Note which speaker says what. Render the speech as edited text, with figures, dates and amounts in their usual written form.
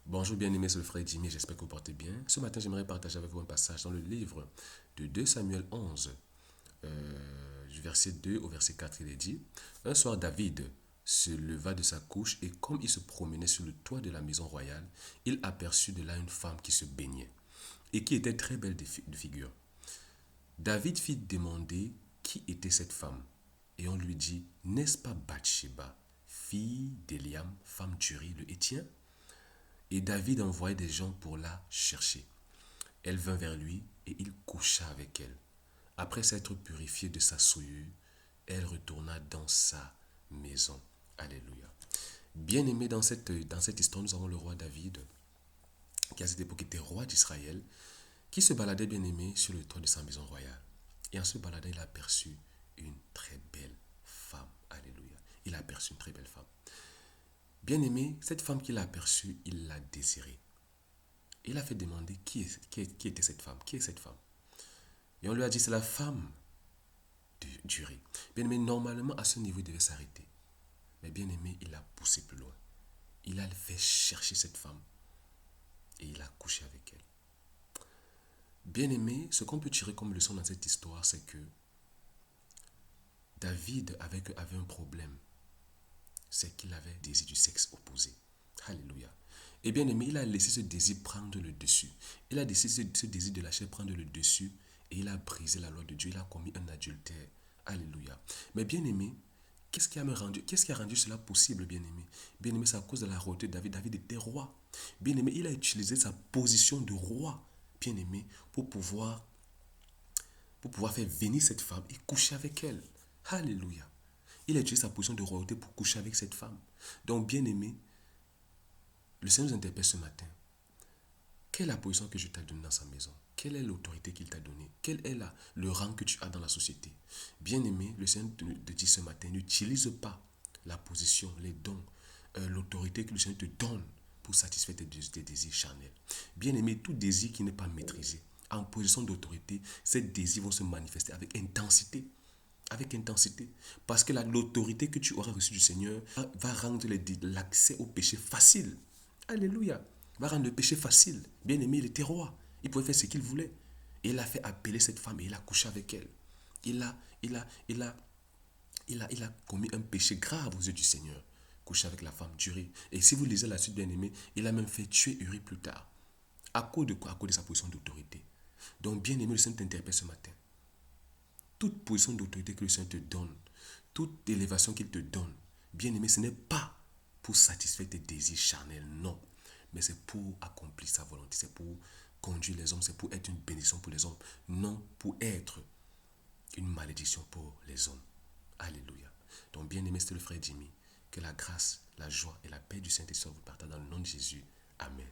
Speaker 1: Bonjour bien-aimés, c'est le frère Jimmy, j'espère que vous portez bien. Ce matin, j'aimerais partager avec vous un passage dans le livre de 2 Samuel 11, du verset 2 au verset 4, il est dit, un soir, David se leva de sa couche et comme il se promenait sur le toit de la maison royale, il aperçut de là une femme qui se baignait et qui était très belle de figure. David fit demander qui était cette femme et on lui dit, n'est-ce pas Bathsheba, fille d'Eliam, femme d'Uri le Héthien? Et David envoya des gens pour la chercher. Elle vint vers lui et il coucha avec elle. Après s'être purifiée de sa souillure, elle retourna dans sa maison. Alléluia. Bien-aimé, dans cette histoire, nous avons le roi David, qui à cette époque était roi d'Israël, qui se baladait bien-aimé sur le toit de sa maison royale. Et en se baladant, il a aperçu une très belle femme. Alléluia. Il a aperçu une très belle femme. Bien-aimé, cette femme qu'il a aperçue, il l'a désirée. Il a fait demander qui était cette femme. Qui est cette femme? Et on lui a dit, c'est la femme d'Uri. Bien-aimé, normalement, à ce niveau, il devait s'arrêter. Mais bien-aimé, il a poussé plus loin. Il a fait chercher cette femme et il a couché avec elle. Bien-aimé, ce qu'on peut tirer comme leçon dans cette histoire, c'est que David avait un problème. C'est qu'il avait le désir du sexe opposé. Alléluia. Et bien aimé, il a laissé ce désir prendre le dessus. Il a laissé ce désir de la chair prendre le dessus et il a brisé la loi de Dieu. Il a commis un adultère. Alléluia. Mais bien aimé, qu'est-ce qui a rendu cela possible, bien aimé? Bien aimé, c'est à cause de la royauté de David. David était roi. Bien aimé, il a utilisé sa position de roi, bien aimé, pour pouvoir faire venir cette femme et coucher avec elle. Alléluia. Il a utilisé sa position de royauté pour coucher avec cette femme. Donc, bien aimé, le Seigneur nous interpelle ce matin. Quelle est la position que je t'ai donnée dans sa maison? Quelle est l'autorité qu'il t'a donnée? Quel est le rang que tu as dans la société? Bien aimé, le Seigneur te dit ce matin, n'utilise pas la position, les dons, l'autorité que le Seigneur te donne pour satisfaire tes désirs charnels. Bien aimé, tout désir qui n'est pas maîtrisé, en position d'autorité, ces désirs vont se manifester avec intensité. Avec intensité. Parce que l'autorité que tu auras reçue du Seigneur va rendre l'accès au péché facile. Alléluia. Va rendre le péché facile. Bien aimé, il était roi. Il pouvait faire ce qu'il voulait. Et il a fait appeler cette femme et il a couché avec elle. Il a, il a, il a, il a commis un péché grave aux yeux du Seigneur. Couché avec la femme d'Uri. Et si vous lisez la suite, bien aimé, il a même fait tuer Uri plus tard. À cause de quoi? À cause de sa position d'autorité. Donc, bien aimé, le Seigneur t'interpelle ce matin. Toute position d'autorité que le Seigneur te donne, toute élévation qu'il te donne, bien aimé, ce n'est pas pour satisfaire tes désirs charnels, non. Mais c'est pour accomplir sa volonté, c'est pour conduire les hommes, c'est pour être une bénédiction pour les hommes, non pour être une malédiction pour les hommes. Alléluia. Donc, bien aimé, c'est le frère Jimmy. Que la grâce, la joie et la paix du Saint-Esprit vous partagent dans le nom de Jésus. Amen.